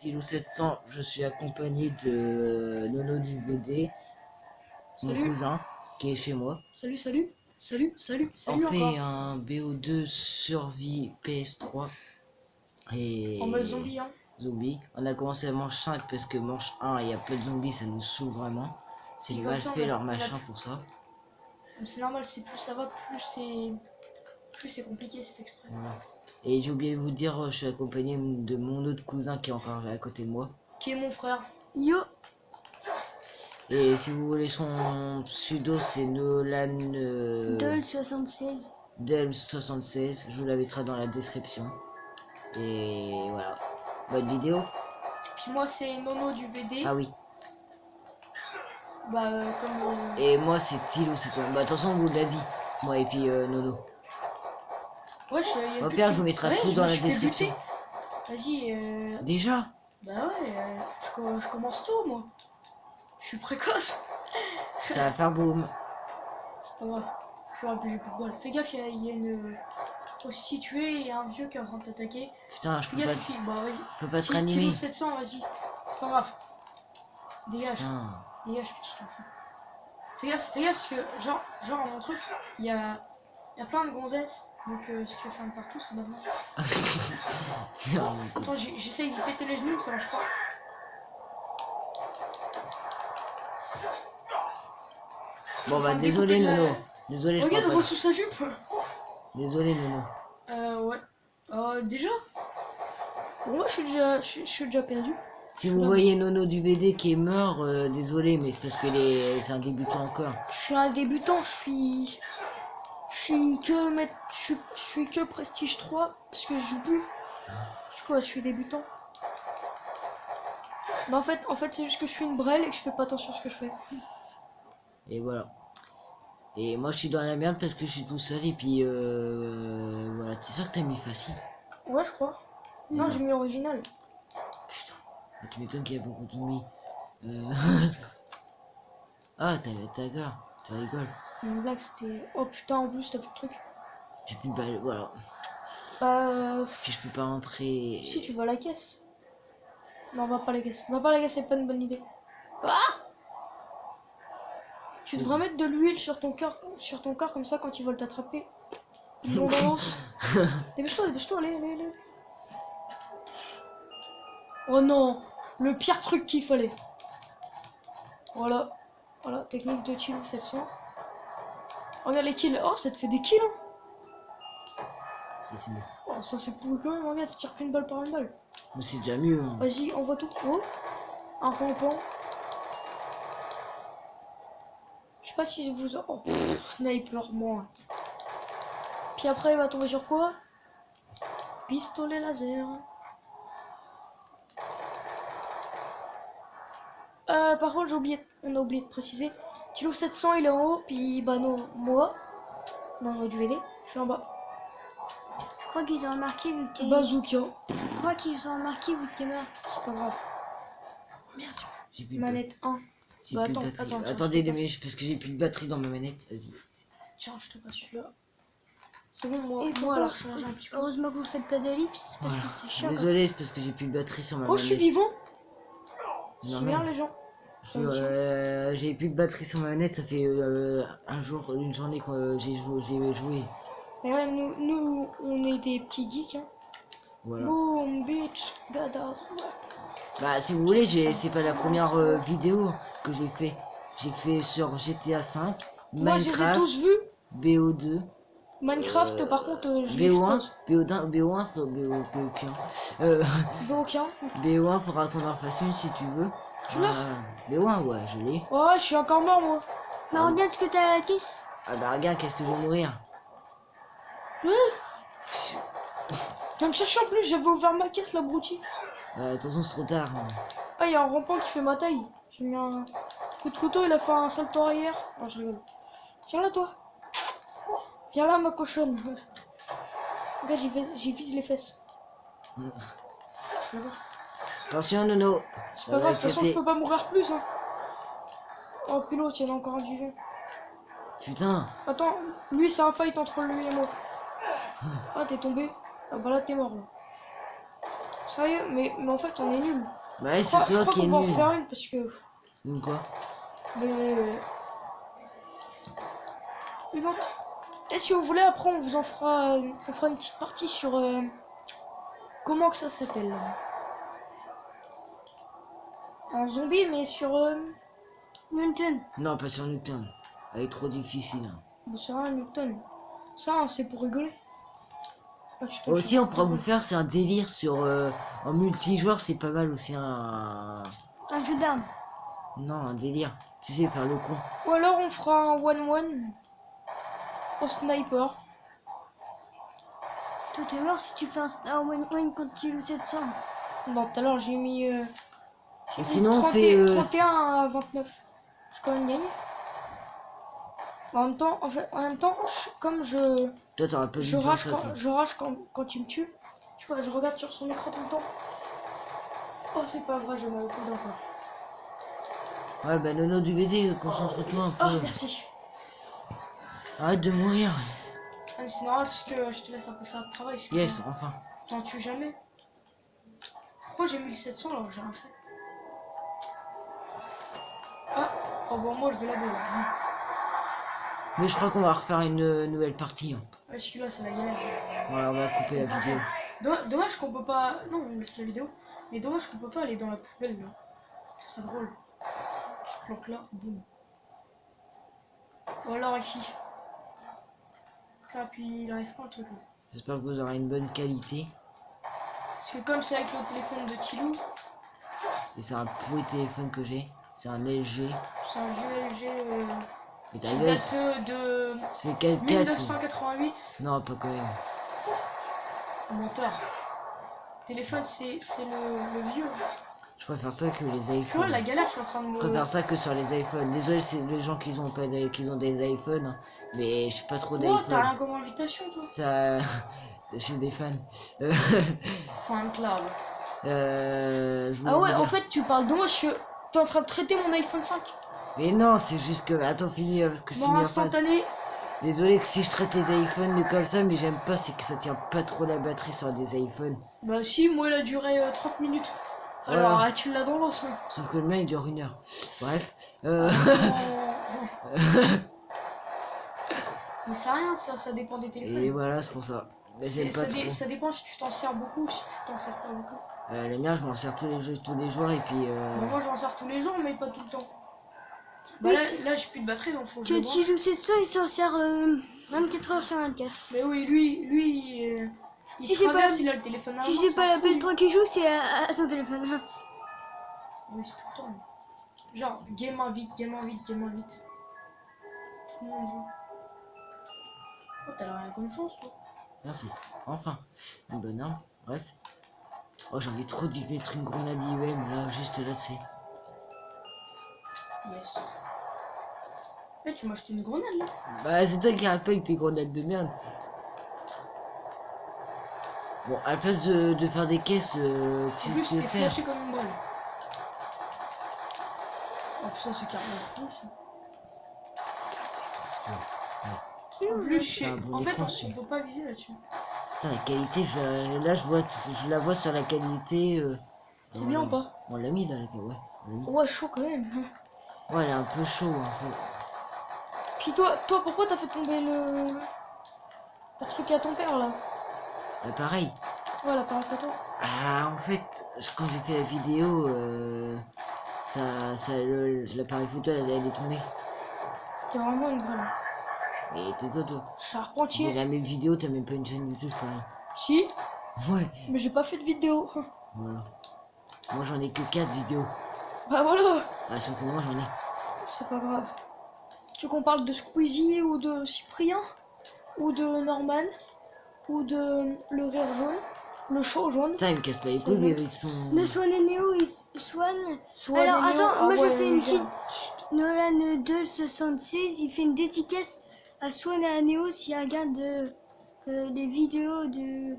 Tilo700, je suis accompagné de Nono du BD, mon Salut. cousin, qui est chez moi. Salut, salut, salut, salut, On salut fait encore. un BO2 survie PS3 et En mode zombie, hein. zombie. On a commencé à manche 5 parce que manche 1, il y a peu de zombies, ça nous saoule vraiment. C'est Et mal comme ça, fait leur on a machin pour ça. C'est normal, c'est plus ça va, plus c'est compliqué, c'est fait exprès. Voilà. Et j'ai oublié de vous dire, je suis accompagné de mon autre cousin qui est encore à côté de moi. Qui est mon frère. Yo. Et si vous voulez son pseudo, c'est Nolan Dol 76. Del76. Je vous la mettrai dans la description. Et voilà. Bonne vidéo. Puis moi, c'est Nono du VD. Ah oui. Bah, comme. Et moi, c'est Tilo. C'est toi. Bah, de toute façon, on vous l'a dit. Moi et puis Nono. Ouais, Au pire, je vous mettrai tout dans la description. Vas-y. Déjà? Bah ouais, je commence tôt, moi. Je suis précoce. Ça va faire boum. C'est pas grave. Je vais j'ai plus de bol. Fais gaffe, il y a une prostituée et un vieux qui est en train de t'attaquer. Putain, je Fais peux pas, gaffe, Fifi. Bah, vas-y. je peux pas te réanimer. Tilo 700, vas-y. C'est pas grave. Dégage. Putain. Dégage, petit enfant. Fais gaffe, parce que, genre, dans mon truc, il y a plein de gonzesses. Donc, si tu veux faire un partout, c'est maintenant. Attends, j'essaye de péter les genoux, ça marche pas. Bon, bah, Enfin, désolé, découper Nono. Désolé, je Regarde, crois on pas. sous sa jupe. Désolé, Nono. Ouais. Déjà bon, moi, je suis déjà perdu. Si vous voyez Nono du BD qui est mort, désolé, mais c'est parce que c'est un débutant encore. Je suis un débutant, je suis que prestige 3 parce que je joue plus. Je suis débutant. Mais en fait c'est juste que je suis une brêle et que je fais pas attention à ce que je fais. Et voilà. Et moi je suis dans la merde parce que je suis tout seul et puis voilà. T'es sûr que t'as mis facile? Ouais, je crois. Non, j'ai mis original. Putain. Ah, tu m'étonnes qu'il y a beaucoup de mis. Ah, ta gueule. Tu rigoles. C'était une blague, c'était. Oh putain, en plus t'as plus de trucs. J'ai plus de balles, voilà. Bah. Puis je peux pas rentrer. Si tu vas à la caisse. Non, on va pas à la caisse. On va pas à la caisse, c'est pas une bonne idée. Ah, tu devrais mettre de l'huile sur ton corps comme ça quand ils veulent t'attraper. Ils vont d'avance. Dépêche-toi, allez. Oh non, le pire truc qu'il fallait. Voilà, technique de kill 700. Regarde les kills. Oh, ça te fait des kills, hein. Ça c'est mieux. Oh, ça c'est pourri quand même. Regarde, tu tires qu'une balle par une balle. Mais c'est déjà mieux. Hein. Vas-y, envoie tout. Oh, un rampant. Je sais pas si vous... Oh, sniper, moi. Puis après, il va tomber sur quoi? Pistolet laser. Par contre, on a oublié de préciser. Tilo 700, il est en haut, puis bah non, moi, non, du VD, je suis en bas. Je crois qu'ils ont remarqué vu que t'es. Bazooka. Je crois qu'ils ont remarqué vu que t'es mort. C'est pas grave. Merde, j'ai plus de Manette 1. J'ai Bah plus de attends, batterie. tiens, Attendez je te 2 minutes parce que j'ai plus de batterie dans ma manette. Vas-y. Tiens, je te passe celui-là. C'est bon, moi, Et elle pourquoi a rechargé un petit peu. heureusement que vous faites pas d'ellipse parce Voilà. que c'est chiant. Désolé, c'est parce que j'ai plus de batterie sur ma Oh, manette. je suis vivant. C'est Normal. bien, les gens. J'ai plus de batterie sur ma manette, ça fait un jour, une journée que j'ai joué. Mais ouais, nous, on est des petits geeks, hein. Voilà. Boom, bitch, gada. Bah si vous voulez, c'est pas la première vidéo que j'ai fait. J'ai fait sur GTA 5, Moi, je les ai Minecraft, tous vus. BO2, Minecraft, par contre, je BO1, l'expose. BO1, BO1, Aucun. BO1, faudra attendre en façon si tu veux. Tu l'as? BO1, ouais, je l'ai. Ouais, je suis encore mort, moi. Mais regarde ce que t'as à la caisse. Ah bah regarde, qu'est-ce que je vais mourir. Viens me chercher en plus, j'avais ouvert ma caisse, l'abruti. Attention, c'est trop tard. Hein. Ah, il y a un rampant qui fait ma taille. J'ai mis un coup de couteau, il a fait un salto arrière. Non, je rigole. Viens là, toi. Viens là, ma cochonne. Regarde, j'y vise les fesses. Attention, Nono. C'est pas grave, de toute façon, je peux pas mourir plus. Hein. Oh, pilote, il y en a encore un vivant. Putain. Attends, lui, c'est un fight entre lui et moi. Ah, t'es tombé. Ah, bah là, t'es mort. Là. Sérieux, mais en fait, on est nuls. Bah ouais, Je c'est toi crois qui es qu'on va en nul. refaire une parce que. Ou quoi? Mais bon. Et si vous voulez, après, on vous en fera, on fera une petite partie sur comment que ça s'appelle. Un zombie, mais sur. Newton. Non, pas sur Newton. Elle est trop difficile. Hein. Sur un Newton. Ça, hein, c'est pour rigoler. Pas que je te Aussi, fasse on pourra vous rigoler. faire, c'est un délire sur. En multijoueur, c'est pas mal aussi un. Un jeu d'armes. Non, un délire. Tu sais, faire le con. Ou alors, on fera un 1-1 au sniper. Tout est mort si tu fais un win quand tu loues 700. Non, tout à l'heure, j'ai mis. Ou sinon, on fait. 31 à 29. J'ai quand même gagné. En même temps, comme Toi, t'auras pas je dû faire rage ça, quand, toi. je rage quand il me tue. Tu vois, je regarde sur son écran tout le temps. Oh, c'est pas vrai, je m'avais pas encore. Ouais, bah, Nono du BD, concentre-toi un Oh, peu. merci. Arrête de mourir. Ah, mais c'est normal parce que je te laisse un peu faire le travail. parce que Yes, enfin. t'en tues jamais. Pourquoi j'ai mis le 700 alors que j'ai rien fait? Ah, oh bon, moi je vais la voir. Mais je crois qu'on va refaire une nouvelle partie. Hein. Parce que là, c'est la galère. Voilà, on va couper la vidéo. Dommage qu'on peut pas. Non, on laisse la vidéo. Mais dommage qu'on peut pas aller dans la poubelle là. Ce serait drôle. Je planque là, boum. Ou alors ici. Ah, puis il arrive pas un truc là. J'espère que vous aurez une bonne qualité. Parce que comme c'est avec le téléphone de Tilou, Et c'est un pourri téléphone que j'ai. C'est un LG. c'est un vieux LG Et ta qui gueule, date de c'est quel 4? 1988. Non, pas quand même. Menteur. Téléphone, c'est le vieux. Je préfère ça que les Tu vois, iPhones. la galère, je suis en train de Je me. préfère ça que sur les iPhones. Désolé, c'est les gens qui ont pas qui ont des iPhones, hein, mais je suis pas trop Oh, t'as d'iPhone. rien comme invitation, toi? Ça, j'ai des fans. Fan club. Je voulais Ah ouais, vous en dire- fait, tu parles de moi, t'es en train de traiter mon iPhone 5. Mais non, c'est juste que attends, fini que je Mort finis enfin. instantané. Désolé que si je traite les iPhones comme ça, mais j'aime pas, c'est que ça tient pas trop la batterie sur des iPhones. Bah si, moi, il a duré 30 minutes. Voilà. Alors, tu l'as dans l'os. Hein. Sauf que le mien il dure 1 heure. Bref. Mais c'est rien, ça dépend des téléphones. Et voilà, c'est pour ça. Mais j'aime pas trop. Ça dépend si tu t'en sers beaucoup ou si tu t'en sers pas beaucoup. Le mien, je m'en sers tous les jours et puis. Bah, moi, j'en sers tous les jours, mais pas tout le temps. Bah, Oui, là j'ai plus de batterie, donc faut que je Que le branche. tu loues 700, il s'en sert 24 heures sur 24. Mais oui, lui, il Si c'est pas traverse, la- il a le téléphone à Si main, c'est s'en pas la fout, lui. PS3 qui joue, c'est à son téléphone. Oui, c'est tout le temps. Genre, game invite. Tout le monde joue. Oh, t'as l'air rien comme chose, toi. Merci. Enfin, une bonne arme. Bref. Oh, j'ai envie trop d'y mettre une grenade IEM là, juste là, tu sais. Yes. Eh, tu m'as acheté une grenade, là. Bah, c'est toi qui arrête pas avec tes grenades de merde. Bon, à la place de faire des caisses, En si plus, tu veux t'es faire. flashé comme une balle. Oh, putain, c'est carrément fou, ça. En plus, Ah, bon, en les fait, cons, on celui-là. peut pas viser là-dessus. Putain, la qualité, là, je la vois sur la qualité. C'est bien ou pas? On l'a mis là, ouais. On l'a mis. Ouais, chaud quand même. Ouais, elle est un peu chaud, hein. Puis toi, pourquoi t'as fait tomber le truc à ton père là? Pareil. Ouais, l'appareil photo. Ah, en fait, quand j'ai fait la vidéo, l'appareil photo, elle est tombée. T'es vraiment une grêle. Et toi. J'ai Charpentier. la même vidéo, t'as même pas une chaîne YouTube, pareil. Si, Ouais, mais j'ai pas fait de vidéo. voilà. Moi, j'en ai que 4 vidéos. Bah voilà, Ah, sauf que moi, j'en ai. c'est pas grave. Tu veux qu'on parle de Squeezie ou de Cyprien? Ou de Norman? Ou de le rire jaune? Le show jaune? Putain, il me casse pas les C'est couilles, bon. mais avec son. De Swan et Neo, Swan. Soit Alors, Léo- attends, ah moi, je ouais, fais une gère. petite- Nolan 276, il fait une dédicace à Swan et à Neo s'il regarde les vidéos de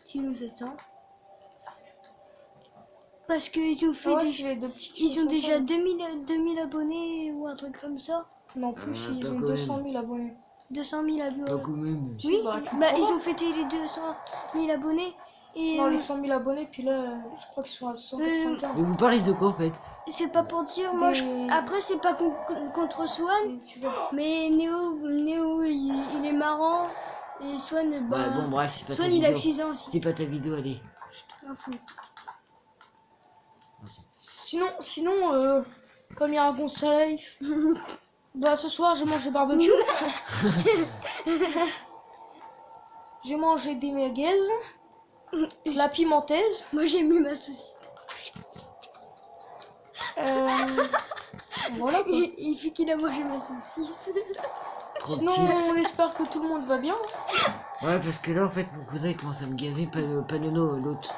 Tilo 700. Parce qu'ils ont fait Ah ouais, des... c'est les deux petites Ils choses ont déjà sympas. 2000 abonnés ou un truc comme ça. Non, plus, Ah, ils pas ont quand 200 000 abonnés. 200 000 Pas abonnés. quand même. Oui, Bah, tu bah, crois ils pas ont fêté les 200 000 abonnés Et Non, les 100 000 abonnés, puis là, je crois qu'ils sont à 195. Mais vous parlez de quoi en fait? c'est pas pour dire, moi, après, c'est pas contre Swan, Et tu vois. mais Néo il est marrant. Et Swan, bah, Ouais, bon, bref, c'est pas ta Swan, il a que vidéo. 6 ans aussi. C'est pas ta vidéo, allez. M'en fous. Sinon, comme il raconte sa life, bah ce soir j'ai mangé barbecue. J'ai mangé des merguez, la pimentaise. Moi, j'ai mis ma saucisse. Voilà quoi. Il fait qu'il a mangé ma saucisse. Trop Sinon, petite. on espère que tout le monde va bien. Ouais, parce que là, en fait, mon cousin il commence à me gaver, pas Nono, l'autre.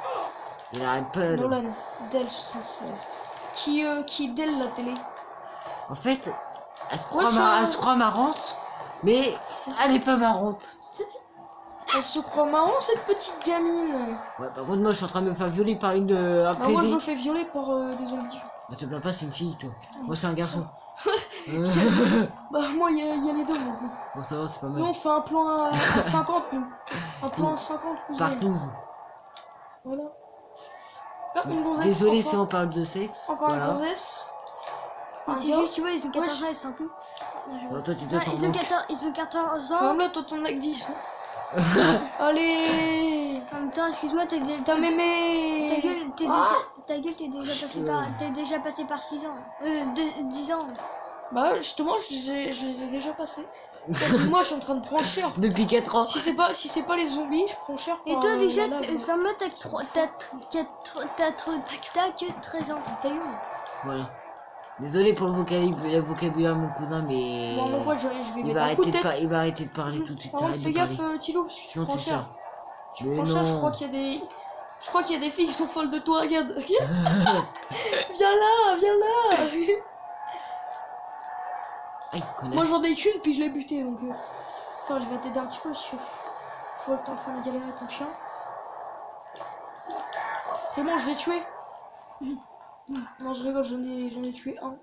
Il arrête pas, là. Nolan, Dell 76. Qui Dell la télé. En fait, elle se Moi, elle se croit marrante, mais elle est pas marrante. Elle se croit marrant cette petite gamine. Ouais, par contre, moi, je suis en train de me faire violer par un Bah moi je PD. me fais violer par des zombies. Bah, te plains pas, c'est une fille, toi. Moi, c'est un garçon. Bah moi il y a les deux. Moi. Bon, ça va, c'est pas Nous mal. on fait un plan à 50 nous. Un plan à 50 cousins. Partout. Voilà. Ah, une gonzesse. Désolé encore. si on parle de sexe. Encore voilà. une gonzesse. Mais Un c'est gars. juste, tu vois, ils ont 14 ans, Wesh. ils sont plus. Bon, toi, tu dois Non, t'en ils ont manquer. 14 Ça va ans. mieux, toi t'en as que 10. Hein. Allez. En même temps, excuse-moi, T'as ta mémé. gueule, t'es déjà passé par 6 ans. 10 ans. Bah justement je les ai déjà passés. Moi je suis en train de prendre cher. Depuis 4 ans. Si c'est pas les zombies, je prends cher. Et par, toi, déjà, la lave. ferme-le, t'as que 13 ans. T'as eu. Voilà. Désolé pour le vocabulaire, mon cousin, mais. Bon, moi je vais il mettre va, un coup de arrêter de tête. il va arrêter de parler tout de suite. Par contre, Arrête fais de parler. gaffe, Tilo, parce que tu Sinon, prends tu cher. sors. Tu Mais prends cher, je non. crois qu'il y a des. Je crois qu'il y a des filles qui sont folles de toi, regarde. Viens là, viens là. Aïe, connasse. Moi j'en ai qu'une, puis je l'ai butée donc. Attends, je vais t'aider un petit peu parce que je vois que t'es en train de galérer avec ton chien. C'est bon, je l'ai tué. Non, je rigole, j'en ai tué un.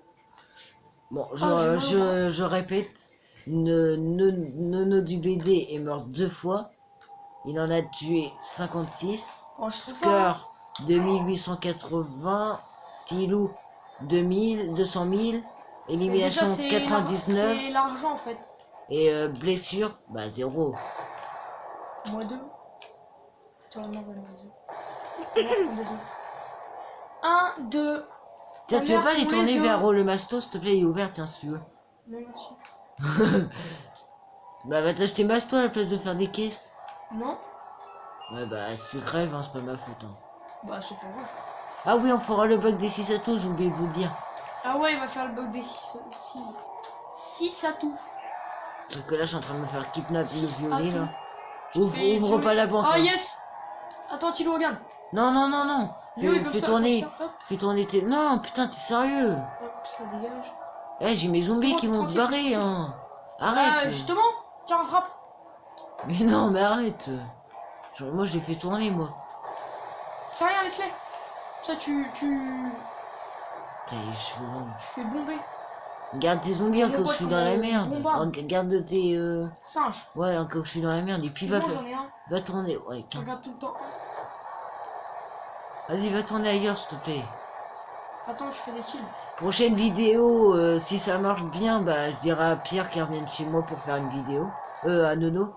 Bon, Ah, je répète. Nono du BD est mort 2 fois. Il en a tué 56. Oh, je trouve pas. Score 2880. Tilou 2000, 200 000. Mais Élimination déjà, c'est 99. C'est l'argent en fait. Et blessure, bah 0. Moi 2. Attends, non, voilà, désolé. 1, 2. Tiens, Ta tu veux mère pas les pour tourner les vers os. le masto, s'il te plaît, il est ouvert, tiens, si tu veux. Non, merci. Bah, va t'acheter masto à la place de faire des caisses. Non. Ouais, bah, si tu crèves, hein, c'est pas ma faute. Hein. Bah, c'est pas vrai. Ah oui, on fera le bug des 6 à tout, j'ai oublié de vous le dire. Ah ouais, il va faire le bug des 6 à tout. Sauf que là, je suis en train de me faire kidnapper le Six violer, à là. Je te Ouvre, fais ouvre violer. pas la banque. Ah hein. yes. Attends, Tilo, regarde. Non, non, non, non. Violer Fais, comme fais ça, tourner. comme ça, hop. Fais tourner tes... Non, putain, t'es sérieux? Hop, ça dégage. Eh, j'ai mes zombies C'est bon, qui vont se tranquille, barrer, tranquille. hein. Ah, Arrête. justement. Tiens, rattrape. Mais non, mais arrête. Genre, moi, je les fais tourner, moi. C'est rien, laisse-les. Ça, tu Putain, les cheveux longs. fais bomber. Garde tes zombies Mon encore que pote, je suis dans la on merde. bombarde. Garde tes... Singe. Ouais, encore que je suis dans la merde. Et puis C'est va, bon, j'en ai un. va tourner. Ouais, Je regarde tout le temps. vas-y, va tourner ailleurs, s'il te plaît. Attends, je fais des kills. Prochaine vidéo, si ça marche bien, bah je dirai à Pierre qu'il revienne chez moi pour faire une vidéo. À Nono.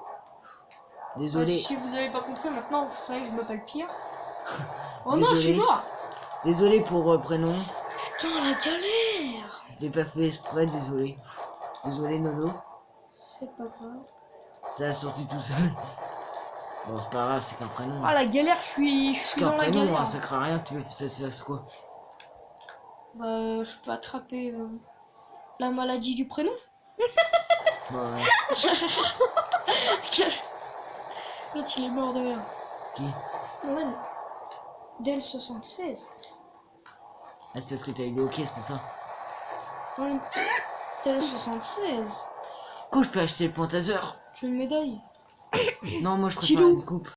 Désolé. Si vous avez pas compris, maintenant vous savez que je m'appelle Pierre. Oh non, je suis Désolé. mort. Désolé pour prénom. Putain, la galère. Je l'ai pas fait exprès, désolé. Désolé Nono. C'est pas grave. Ça a sorti tout seul. Bon, c'est pas grave, c'est qu'un prénom. Ah, la galère, je suis C'est dans qu'un la prénom, galère. hein, ça craint rien, tu veux ça se fasse quoi? Bah, je peux attraper la maladie du prénom. Ouais. L'autre, il est mort de rire. Qui? Nolan. Del 76. Ah, c'est parce que t'as eu le hockey, c'est pour ça. Nolan. Del 76. Du coup, je peux acheter le pointaseur. J'ai une médaille. Non, moi je préfère Tilou. une coupe.